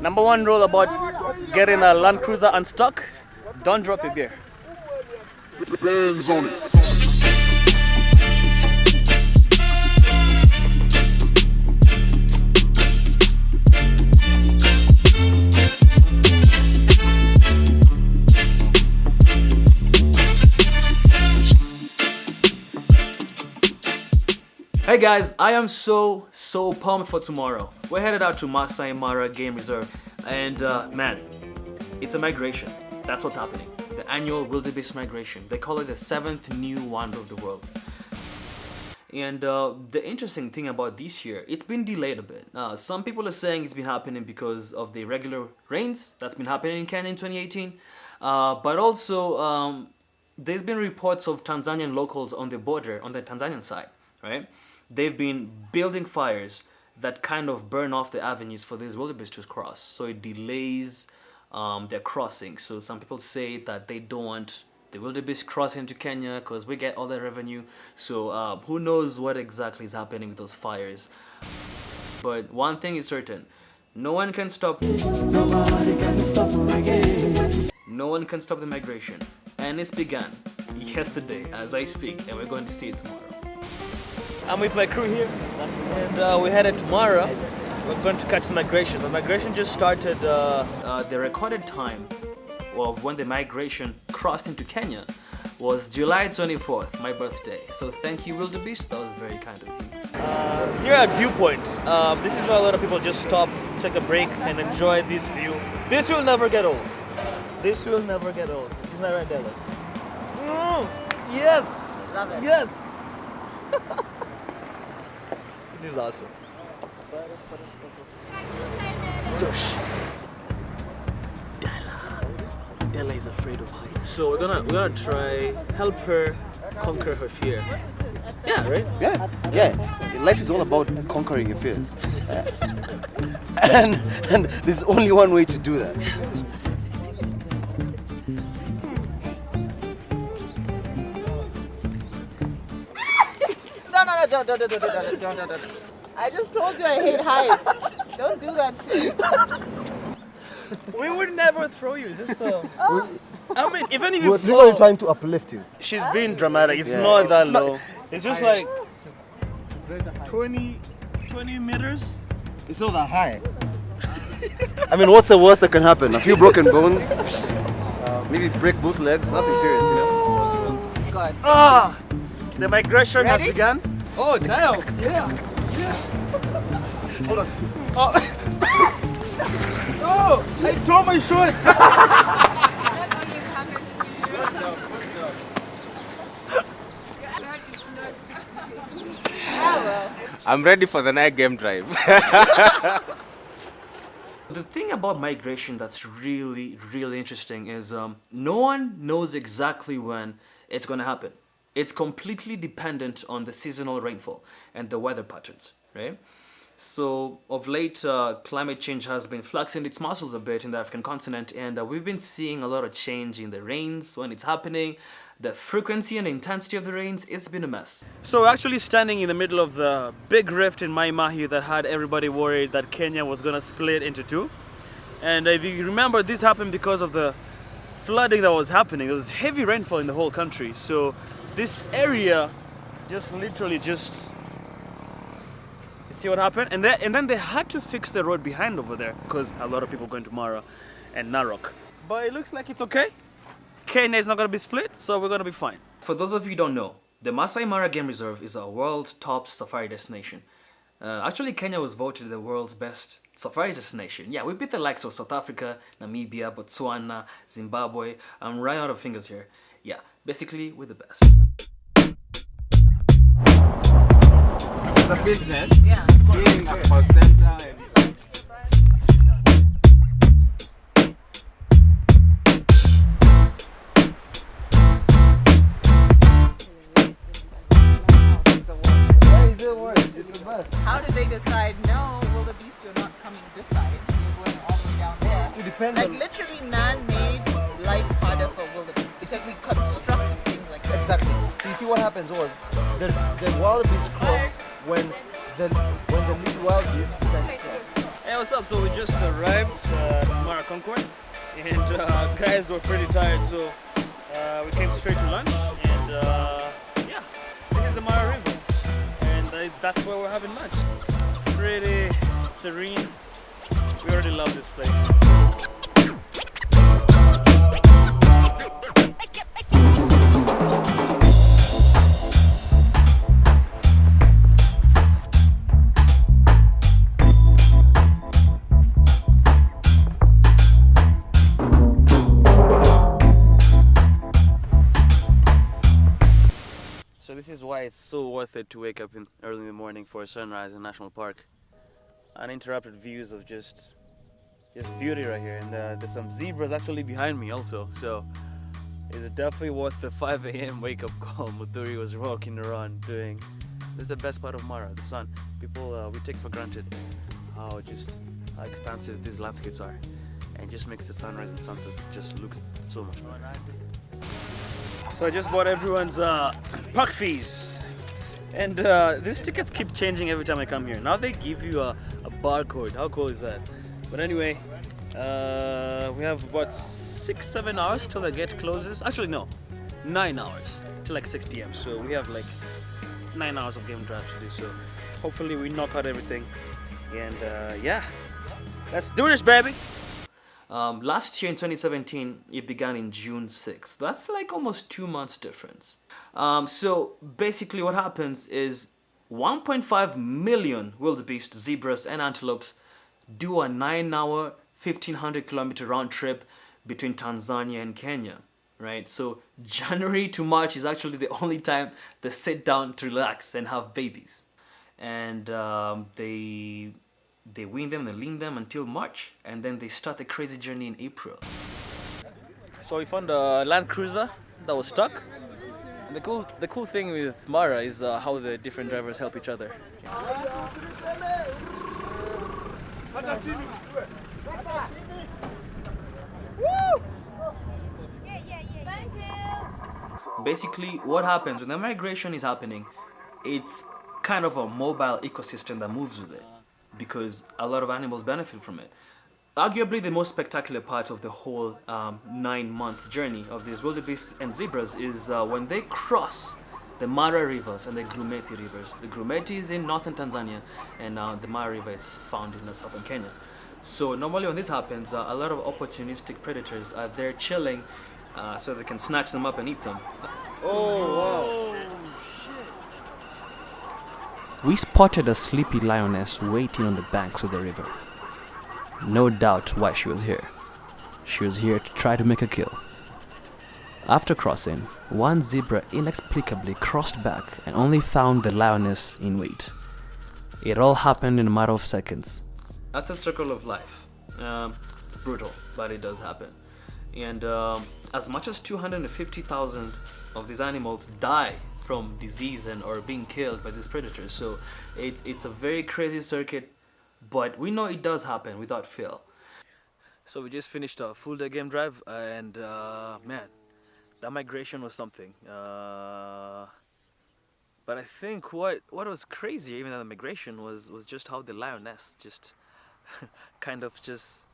Number one rule about getting a Land Cruiser unstuck: don't drop your gear. Bands on it. Hey guys, I am so pumped for tomorrow. We're headed out to Masai Mara Game Reserve, and man, it's a migration. That's what's happening. The annual Wildebeest Migration. They call it the 7th new wonder of the world. And the interesting thing about this year, it's been delayed a bit. Some people are saying it's been happening because of the irregular rains that's been happening in Kenya in 2018. But also, there's been reports of Tanzanian locals on the border, on the Tanzanian side, right? They've been building fires that kind of burn off the avenues for these wildebeest to cross. So it delays their crossing. So some people say that they don't want the wildebeest crossing to Kenya because we get all the revenue. So who knows what exactly is happening with those fires. But one thing is certain. No one can stop. Nobody can stop reggae. No one can stop the migration. And it's begun yesterday as I speak. And we're going to see it tomorrow. I'm with my crew here, and we're headed tomorrow. We're going to catch the migration. The migration just started. The recorded time of when the migration crossed into Kenya was July 24th, my birthday. So thank you, Wildebeest. That was very kind of you. Here at Viewpoint, this is where a lot of people just stop, take a break, and enjoy this view. This will never get old. This will never get old. Isn't that right, Della? Yes! Love it. Yes! This is awesome. Zosh. Della is afraid of heights. So we're gonna try help her conquer her fear. Yeah, right? Yeah. Life is all about conquering your fears. and there's only one way to do that. Don't. I just told you I hate heights. Don't do that shit. We would never throw you. Just I mean, even if We're you fall, literally trying to uplift you. she's being dramatic. It's not that low. It's just like 20 meters. It's not that high. I mean, what's the worst that can happen? A few broken bones? Maybe break both legs? Nothing serious, you know? God. The migration has Ready? begun. Oh, damn. Yeah. Hold on. Oh, I tore my shorts. I'm ready for the night game drive. The thing about migration that's really interesting is no one knows exactly when it's going to happen. It's completely dependent on the seasonal rainfall and the weather patterns, right? So of late, climate change has been flexing its muscles a bit in the African continent, and we've been seeing a lot of change in the rains when it's happening. The frequency and intensity of the rains, it's been a mess. So we're actually standing in the middle of the big rift in Masai Mara that had everybody worried that Kenya was going to split into two. And if you remember, this happened because of the flooding that was happening. There was heavy rainfall in the whole country. So this area just literally just, you see what happened? And then they had to fix the road behind over there because a lot of people going to Mara and Narok. But it looks like it's okay. Kenya is not going to be split, so we're going to be fine. For those of you who don't know, the Masai Mara Game Reserve is a world's top safari destination. Actually, Kenya was voted the world's best safari destination. Yeah, we beat the likes of South Africa, Namibia, Botswana, Zimbabwe. I'm running out of fingers here. Yeah, basically, we're the best. The business, Yeah. being a percenter. How did they decide, no, wildebeest, you're not coming this side, you're going all the way down there? It depends Like on... literally man-made life harder for wildebeest because we constructed things like that. Exactly. So you see what happens was, the wildebeest cross when the little wildebeest is like Hey, what's up? So we just arrived to Mara Concord, and guys were pretty tired, so we came straight to lunch. And yeah, this is the Mara River, and that's where we're having lunch. Pretty serene. We already love this place. So this is why it's so worth it to wake up early in the morning for a sunrise in National Park. Uninterrupted views of just beauty right here, and there's some zebras actually behind me also. So it's definitely worth the 5 a.m. wake up call Muturi was walking around doing. This is the best part of Mara, the sun. People we take for granted how expansive these landscapes are, and just makes the sunrise and sunset just looks so much better. So I just bought everyone's park fees, and these tickets keep changing every time I come here. Now they give you a barcode. How cool is that? But anyway, we have about 6-7 hours till the gate closes. Actually no, 9 hours till like 6 p.m. So we have like 9 hours of game drive to do. So hopefully we knock out everything, and yeah, let's do this, baby. Last year in 2017, it began in June 6th. That's like almost 2 months difference. So basically what happens is 1.5 million wildebeest, zebras and antelopes do a 9-hour, 1,500-kilometer round trip between Tanzania and Kenya, right? So January to March is actually the only time they sit down to relax and have babies. And they wean them, they lean them until March, and then they start the crazy journey in April. So we found a Land Cruiser that was stuck. And the cool thing with Mara is how the different drivers help each other. Basically, what happens when the migration is happening, it's kind of a mobile ecosystem that moves with it, because a lot of animals benefit from it. Arguably the most spectacular part of the whole 9-month journey of these wildebeest and zebras is when they cross the Mara rivers and the Grumeti rivers. The Grumeti is in northern Tanzania, and the Mara river is found in southern Kenya. So normally when this happens, a lot of opportunistic predators are there chilling so they can snatch them up and eat them. Oh, wow. We spotted a sleepy lioness waiting on the banks of the river. No doubt why she was here. She was here to try to make a kill. After crossing, one zebra inexplicably crossed back and only found the lioness in wait. It all happened in a matter of seconds. That's a circle of life. It's brutal, but it does happen. And as much as 250,000 of these animals die from disease and or being killed by these predators. So it's a very crazy circuit, but we know it does happen without fail. So we just finished a full day game drive, and man, that migration was something. But I think what was crazy even than the migration was just how the lioness just kind of just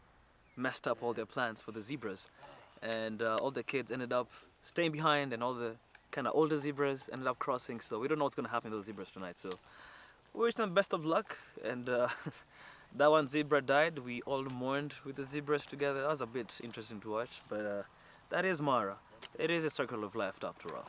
messed up all their plans for the zebras, and all the kids ended up staying behind, and all the kind of older zebras ended up crossing. So we don't know what's going to happen to those zebras tonight. So we wish them best of luck. And that one zebra died. We all mourned with the zebras together. That was a bit interesting to watch, but that is Mara. It is a circle of life after all.